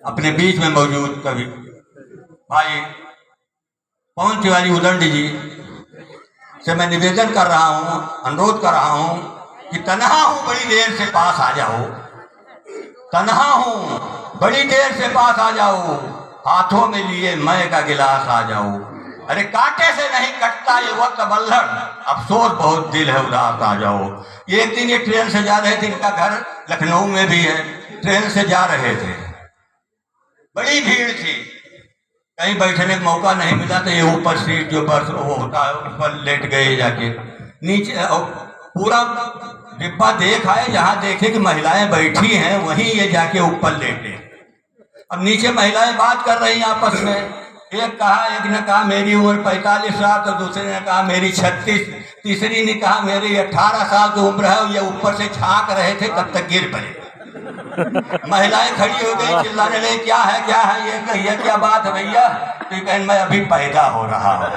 अपने बीच में मौजूद कवि भाई पवन तिवारी उदंड जी से मैं निवेदन कर रहा हूँ, अनुरोध कर रहा हूँ कि तन्हा हूँ बड़ी देर से पास आ जाओ, तन्हा हूँ बड़ी देर से पास आ जाओ, हाथों में लिए मय का गिलास आ जाओ। अरे कांटे से नहीं कटता ये वक्त बल्लड़, अफसोस बहुत दिल है उदास आ जाओ। एक दिन ये ट्रेन से जा रहे थे, इनका घर लखनऊ में भी है, ट्रेन से जा रहे थे, बड़ी भीड़ थी, कहीं बैठने का मौका नहीं मिला तो ये ऊपर सीट जो बस वो होता है उस पर लेट गए जाके नीचे। पूरा डिब्बा देख आए, जहाँ देखे कि महिलाएं बैठी हैं वहीं ये जाके ऊपर लेटे। अब नीचे महिलाएं बात कर रही हैं आपस में, एक ने कहा मेरी उम्र 45 साल, तो दूसरे ने कहा मेरी 36, तीसरी ने कहा मेरी 18 साल की उम्र है। ये ऊपर से झांक रहे थे तब तक गिर पड़े। महिलाएं खड़ी हो गई, चिल्लाने लगी क्या है ये क्या बात है भैया? तो कहें मैं अभी पैदा हो रहा हूँ।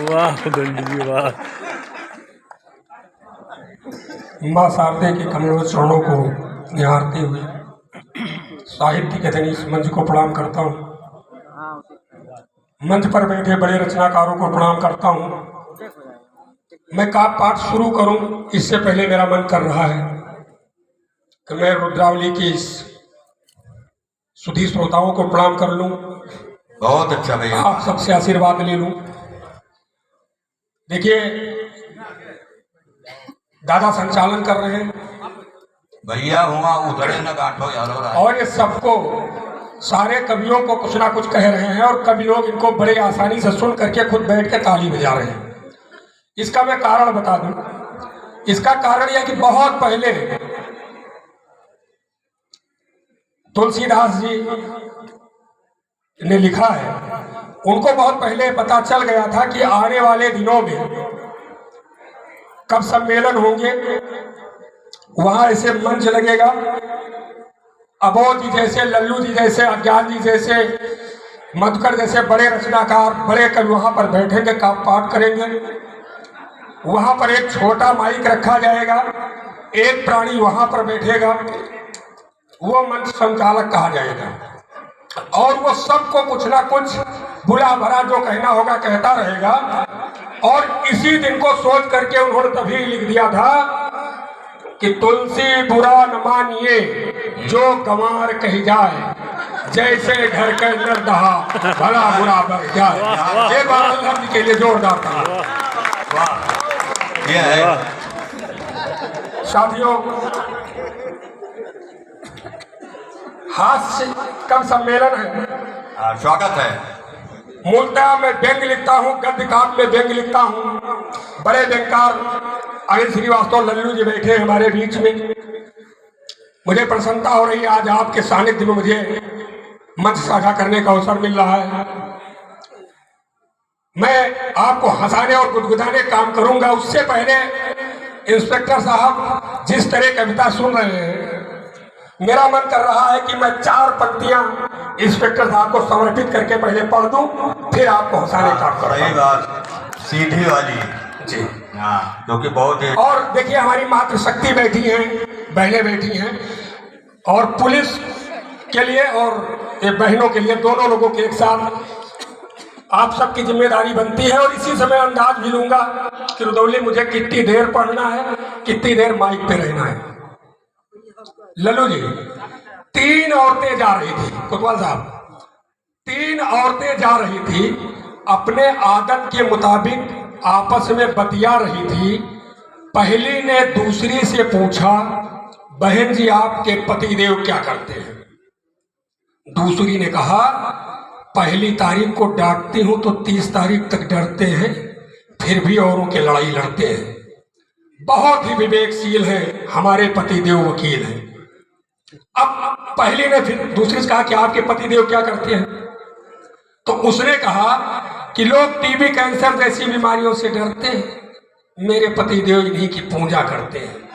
वाह दंड जी वाह। माँ शारदे के कमलों चरणों को निहारते हुए साहित्य के धनी इस मंच को प्रणाम करता हूँ। मंच पर बैठे बड़े रचनाकारों को प्रणाम करता हूँ। मैं काव्य पाठ शुरू करूं इससे पहले मेरा मन कर रहा है कि मैं रुद्रावली की इस सुधी श्रोताओं को प्रणाम कर लूं। बहुत अच्छा भैया, आप सबसे आशीर्वाद ले लूं। देखिए दादा संचालन कर रहे हैं भैया हुआ उधड़े न गांठो यारो। और ये सबको सारे कवियों को कुछ ना कुछ कह रहे हैं और कवि लोग इनको बड़े आसानी से सुन करके खुद बैठ के ताली बजा रहे हैं। इसका मैं कारण बता दूं। इसका कारण यह कि बहुत पहले तुलसीदास जी ने लिखा है, उनको बहुत पहले पता चल गया था कि आने वाले दिनों में कब सम्मेलन होंगे, वहां ऐसे मंच लगेगा, अबोध जी जैसे, लल्लू जी जैसे, अज्ञान जी जैसे, मधुकर जैसे बड़े रचनाकार बड़े कवि वहां पर बैठेंगे, काव्य पाठ करेंगे। वहां पर एक छोटा माइक रखा जाएगा, एक प्राणी वहां पर बैठेगा, वो मंच संचालक कहा जाएगा और वो सबको कुछ ना कुछ बुला भरा जो कहना होगा कहता रहेगा। और इसी दिन को सोच करके उन्होंने तभी लिख दिया था कि तुलसी बुरा न मानिए जो गंवार कही जाए, जैसे घर के अंदर दहा भला बुरा बढ़ जाए। एक बार अल्लाह जी के लिए जोरदार था। ये है साथियों, हास्य कब सम्मेलन है? स्वागत है। मूलतः मैं व्यंग लिखता हूँ, गद्य काव्य में व्यंग लिखता हूँ। बड़े व्यंगकार अनिल श्रीवास्तव लल्लू जी बैठे हमारे बीच में। मुझे प्रसन्नता हो रही है आज आपके सानिध्य में मुझे मंच साझा करने का अवसर मिल रहा है। मैं आपको हंसाने और गुदगुदाने काम करूंगा। उससे पहले इंस्पेक्टर साहब जिस तरह कविता सुन रहे हैं, मेरा मन कर रहा है कि मैं 4 पंक्तियां इंस्पेक्टर साहब को समर्पित करके पहले पढ़ दूं, फिर आपको हंसाने का काम सही बात, सीधी वाली जी हाँ, क्योंकि बहुत है। और देखिए हमारी मातृशक्ति बैठी हैं, बहनें बैठी हैं, और पुलिस के लिए और ये बहनों के लिए, दोनों लोगों के एक साथ आप सबकी जिम्मेदारी बनती है। और इसी समय अंदाज भी लूंगा कि रुदौली मुझे कितनी देर पढ़ना है, कितनी देर माइक पे रहना है। लल्लू जी, 3 औरतें जा रही थी, कोतवाल साहब 3 औरतें जा रही थी, अपने आदत के मुताबिक आपस में बतिया रही थी। पहली ने दूसरी से पूछा, बहन जी आपके पतिदेव क्या करते हैं? दूसरी ने कहा, पहली तारीख को डांटती हूं तो 30 तारीख तक डरते हैं, फिर भी औरों के लड़ाई लड़ते हैं। बहुत ही विवेकशील है, हमारे पतिदेव वकील हैं। अब पहली ने फिर दूसरी से कहा कि आपके पतिदेव क्या करते हैं? तो उसने कहा कि लोग टीबी कैंसर जैसी बीमारियों से डरते हैं, मेरे पतिदेव इन्हीं की पूजा करते हैं,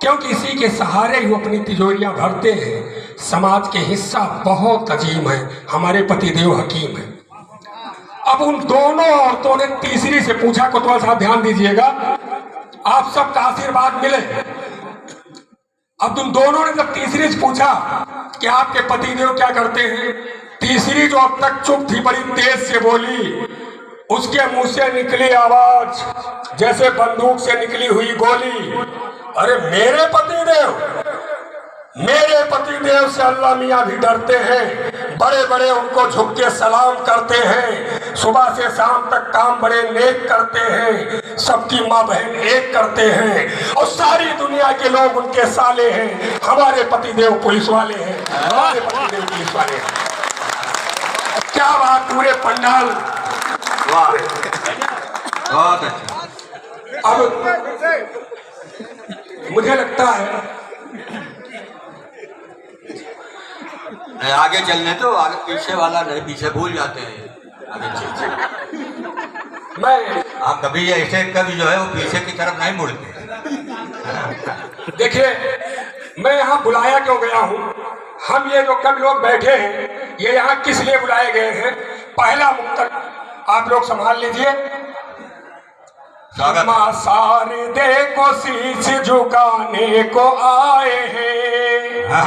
क्योंकि इसी के सहारे ही वो अपनी तिजोरियां भरते हैं। समाज के हिस्सा बहुत अजीम है, हमारे पतिदेव हकीम हैं। अब उन दोनों औरतों ने तीसरी से पूछा, कोतवाल साहब ध्यान दीजिएगा, आप सबका आशीर्वाद मिले। अब तुम दोनों ने जब तीसरी से पूछा कि आपके पतिदेव क्या करते हैं, तीसरी जो अब तक चुप थी बड़ी तेज से बोली। उसके मुंह से निकली आवाज जैसे बंदूक से निकली हुई गोली, अरे मेरे पतिदेव से अल्लाह मियाँ भी डरते हैं, बड़े बड़े उनको झुक के सलाम करते हैं, सुबह से शाम तक काम बड़े नेक करते हैं, सबकी माँ बहन एक करते हैं और सारी दुनिया के लोग उनके साले हैं। हमारे पतिदेव पुलिस वाले हैं, हमारे पतिदेव पुलिस वाले हैं। क्या बात, पूरे पंडाल। वाह, बहुत अच्छा। अब मुझे लगता है आगे चलने तो आगे, पीछे वाला नहीं, पीछे भूल जाते हैं, आगे चलते। मैं हाँ, कभी ऐसे कभी जो है वो पीछे की तरफ नहीं मुड़ते। देखिए, मैं यहाँ बुलाया क्यों गया हूँ, हम ये जो कब लोग बैठे हैं ये यहाँ किस लिए बुलाए गए हैं, पहला मुक्तक आप लोग संभाल लीजिए। माँ शारदे को शीश झुकाने को आए हैं,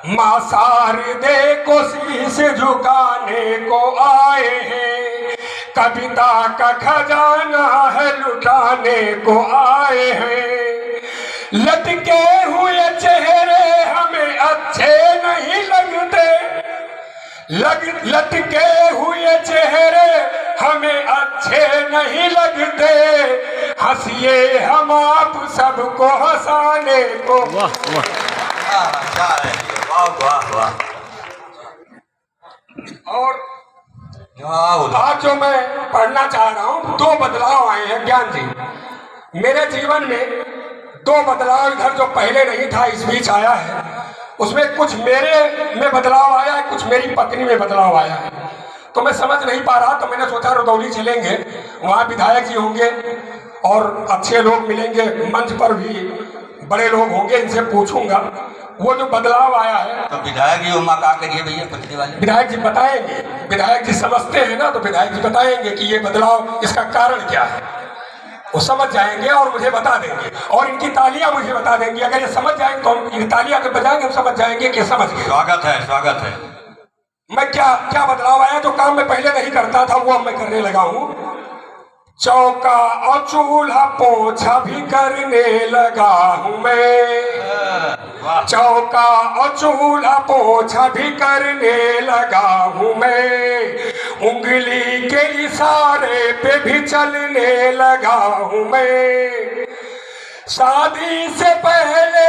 माँ शारदे को शीश झुकाने को आए हैं, कविता का खजाना है लुटाने को आए हैं। लटके हुए चेहरे हमें अच्छे नहीं लगते, लटके हुए चेहरे हमें अच्छे नहीं लगते, हंसिए हम आप सबको हंसाने को। वाह वाह वाह। और आज जो मैं पढ़ना चाह रहा हूँ, दो बदलाव आए हैं ज्ञान जी मेरे जीवन में। दो बदलाव इधर जो पहले नहीं था इस बीच आया है, उसमें कुछ मेरे में बदलाव आया है, कुछ मेरी पत्नी में बदलाव आया है। तो मैं समझ नहीं पा रहा, तो मैंने सोचा रदौली चलेंगे, वहाँ विधायक जी होंगे और अच्छे लोग मिलेंगे, मंच पर भी बड़े लोग होंगे, इनसे पूछूंगा वो जो बदलाव आया है। तो विधायक जी उमा का करिए भैया, पत्नी वाले विधायक जी बताएंगे, विधायक जी समझते हैं ना, तो विधायक जी बताएंगे कि ये बदलाव इसका कारण क्या है, वो समझ जाएंगे और मुझे बता देंगे, और इनकी तालियां मुझे बता देंगी। अगर ये समझ जाएंगे तो इनकी तालियां के बजाएंगे, हम समझ जाएंगे कि समझ गए। स्वागत है, स्वागत है। मैं क्या बदलाव आया, जो काम मैं पहले नहीं करता था वो अब मैं करने लगा हूँ। चौका और चूल्हा पोछा भी करने लगा हूँ मैं, चौका और चूल्हा पोछा भी करने लगा हूँ मैं, उंगली के इशारे पे भी चलने लगा हूँ मैं। शादी से पहले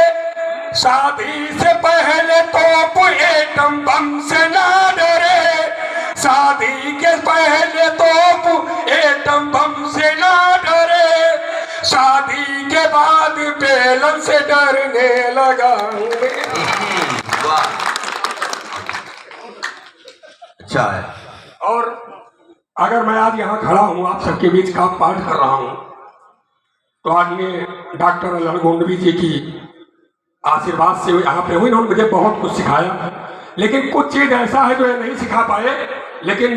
तो एटम बम से ना डरे, शादी के पहले तो एटम बम से ना डरे, शादी के बाद बेलन से डरने लगा। अच्छा है। और अगर मैं आज यहाँ खड़ा हूँ आप सबके बीच का पाठ कर रहा हूँ, तो आज मैं डॉक्टर अल्लाह गोंडवी जी की आशीर्वाद से यहाँ पे हुई। इन्होंने मुझे बहुत कुछ सिखाया, लेकिन कुछ चीज ऐसा है जो ये नहीं सिखा पाए, लेकिन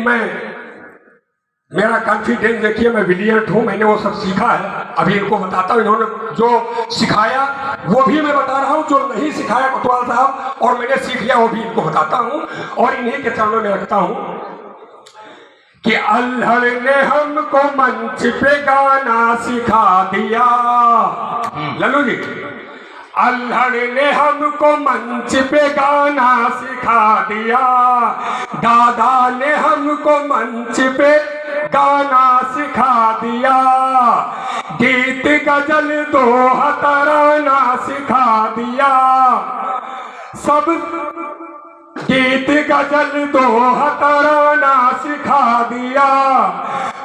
मेरा कॉन्फिडेंस देखिए, मैं ब्रिलियंट हूँ, मैंने वो सब सीखा है, अभी इनको बताता हूँ। इन्होंने जो सिखाया वो भी मैं बता रहा हूँ, जो नहीं सिखाया कोतवाल साहब और मैंने सीख लिया वो भी इनको बताता हूँ, और इन्हीं के चरणों में रखता हूँ कि अल्हड़ ने हमको मंच पे गाना सिखा दिया। लल्लू जी, अल्हड़ ने हमको मंच पे गाना सिखा दिया, दादा ने हमको मंच पे गाना सिखा दिया, गीत गजल दोहा तराना सिखा दिया, सब गीत गजल दोहा तराना सिखा दिया,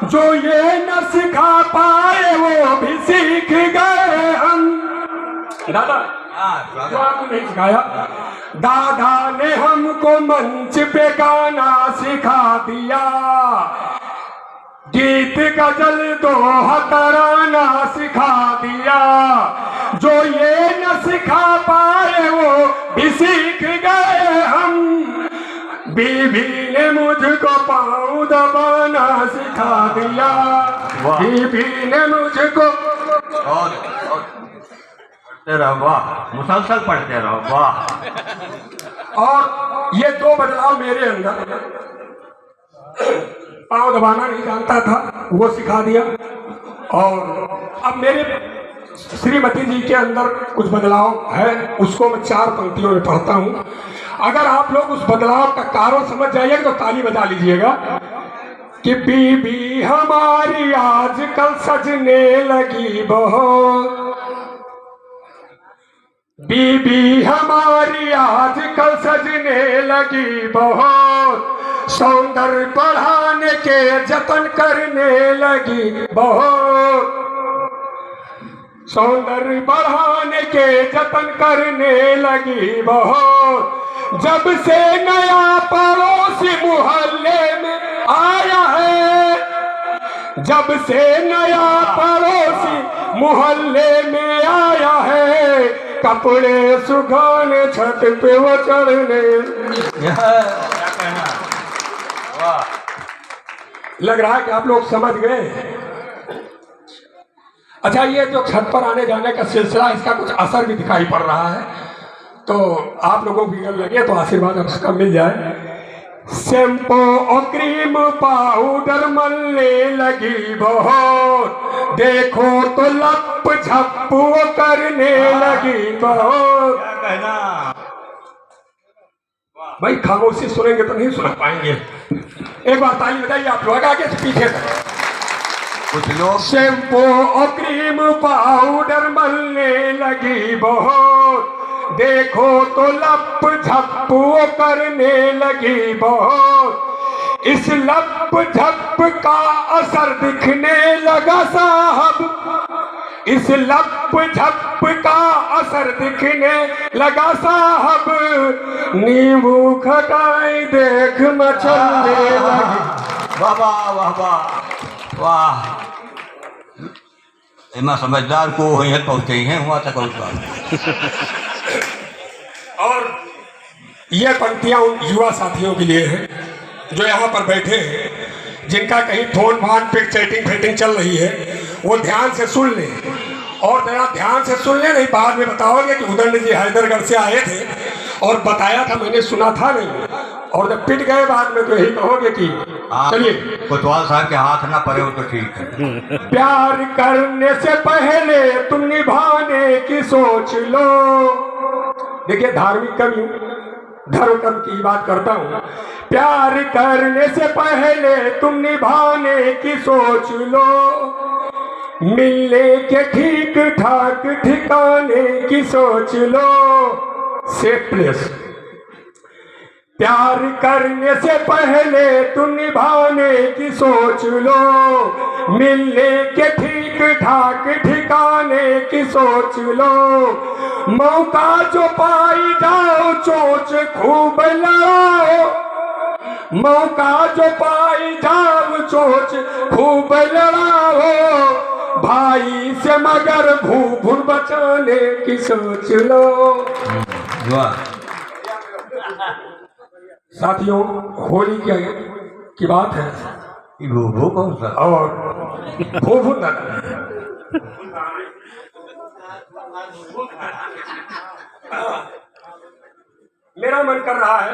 जो ये न सिखा पाए वो भी सीख गए हम। दादा जो आपको नहीं सिखाया, दादा ने हमको मंच पे गाना सिखा दिया, गीत गजल दोहा तराना सिखा दिया, जो ये न सिखा पाए वो भी सीख गए हम। बीवी ने मुझको पाँव दबाना सिखा दिया, बीवी ने मुझको पढ़ते रहो वाह, मुसलसल पढ़ते रहो वाह। और ये दो बदलाव मेरे अंदर, पाँव दबाना नहीं जानता था, वो सिखा दिया। और अब मेरे श्रीमती जी के अंदर कुछ बदलाव है, उसको मैं 4 पंक्तियों में पढ़ता हूँ। अगर आप लोग उस बदलाव का कारण समझ जाइएगा तो ताली बजा लीजिएगा। कि बीबी हमारी आजकल सजने लगी बहुत, बीबी हमारी आजकल सजने लगी बहुत, सौंदर्य बढ़ाने के जतन करने लगी बहुत, सौंदर्य बढ़ाने के जतन करने लगी बहुत। जब से नया पड़ोसी मोहल्ले में आया है, जब से नया पड़ोसी मोहल्ले में आया है, कपड़े सुखाने छत पे वो चढ़ने। क्या कहना वाह। लग रहा है कि आप लोग समझ गए। अच्छा, ये जो छत पर आने जाने का सिलसिला, इसका कुछ असर भी दिखाई पड़ रहा है, तो आप लोगों को बिगड़ लगे तो आशीर्वाद उसका मिल जाए। शैम्पू और क्रीम पाउडर मलने लगी बहुत, देखो तो लप झप करने लगी बहुत। क्या कहना भाई, खामोशी सुनेंगे तो नहीं सुना पाएंगे। एक बार ताली बजाइए आप लोग, आगे से पीछे तक। कुछ लोग शैम्पू और क्रीम पाउडर मलने लगी बहुत, देखो तो लप झप करने लगी बहुत। इस लप झप का असर दिखने लगा साहब, इस लप झप का असर दिखने लगा साहब, नींबू खटाई देख मचलने लगी। वाह वाह वाह वाह वाह। एमा समझदार को वहीं पहुंचे हैं, हुआ तक पहुंचा। और ये पंक्तियां उन युवा साथियों के लिए हैं जो यहाँ पर बैठे हैं, जिनका कहीं फोन फान पे चैटिंग फेटिंग चल रही है, वो ध्यान से सुन ले। और जरा ध्यान से सुन ले, नहीं बाद में बताओगे कि उदंड जी हैदरगढ़ से आए थे और बताया था, मैंने सुना था नहीं, और जब पिट गए बाद में तो यही कहोगे कि चलिए। कोतवाल साहब के हाथ ना पड़े हो तो ठीक है। प्यार करने से पहले तुम निभाने की सोच लो। देखिए, धार्मिक कवि हूं, धर्म कर्म की बात करता हूं। प्यार करने से पहले तुम निभाने की सोच लो, मिलने के ठीक ठाक ठिकाने की सोच लो। Safe place. प्यार करने से पहले तुम निभाने की सोच लो, मिलने के ठीक ठाक ठिकाने की सोच लो। मौका जो पाई जाओ चोंच खूब लड़ाओ, मौका जो पाई जाओ चोंच खूब लड़ाओ। भाई से मगर भूभुन बचाने की सोच लो। साथियों, होली की बात है वो कौन सा और भूभुन मेरा मन कर रहा है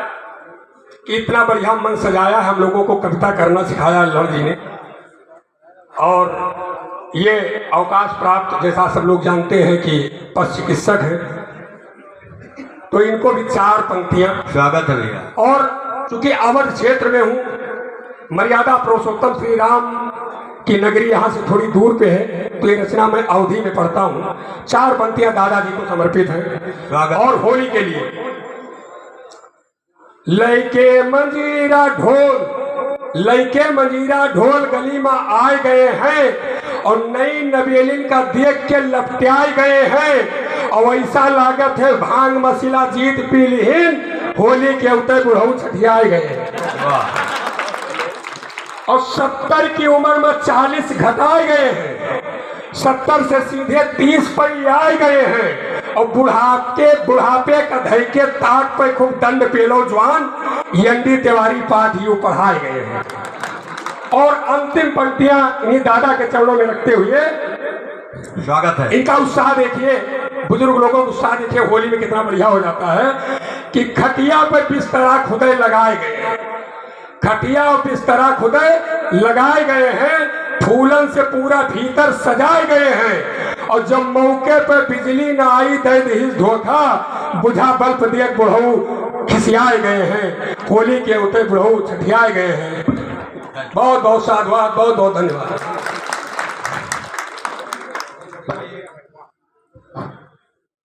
कि इतना बढ़िया मन सजाया, हम लोगों को कविता करना सिखाया अल्लाह जी ने। और ये अवकाश प्राप्त, जैसा सब लोग जानते हैं कि पशु चिकित्सक है, तो इनको भी 4 पंक्तियां। स्वागत है भैया। और चूंकि अवध क्षेत्र में हूं, मर्यादा पुरुषोत्तम श्री राम की नगरी यहाँ से थोड़ी दूर पे है, तो ये रचना मैं अवधि में पढ़ता हूँ। 4 पंक्तियां दादाजी को समर्पित हैं और होली के लिए। लैके मंजीरा ढोल, लैके मंजीरा ढोल गली में आए गए हैं, और नई नवेलिन का देख के लपटियाए गए हैं। और ऐसा लागत है भांग मसीला जीत पीलीहीन, होली के उतर बुढ़ऊ छठियाए गए। और 70 की उम्र में 40 घटाए गए हैं, 70 से सीधे 30 पर आए गए हैं। और बुढ़ापे का धई के ताक पे खूब दंड पेलो जवान, यंडी तिवारी पाठ ही पढ़ाए गए हैं। और अंतिम पंक्तियां इन्हीं दादा के चरणों में रखते हुए स्वागत है। इनका उत्साह देखिए, बुजुर्ग लोगों को उत्साह देखिए होली में कितना बढ़िया हो जाता है कि खटिया पर बिस्तरा खुदे लगाए गए हैं, खटिया और बिस्तरा खुदे लगाए गए हैं, फूलन से पूरा भीतर सजाए गए हैं। और जब मौके पर बिजली न आई दे दी धोखा, बुझा बल्ब दिए बुढ़ऊ खिसियाए गए हैं, होली के उठे बुढ़ऊ छठियाए गए हैं। बहुत बहुत साधुवाद, बहुत बहुत धन्यवाद।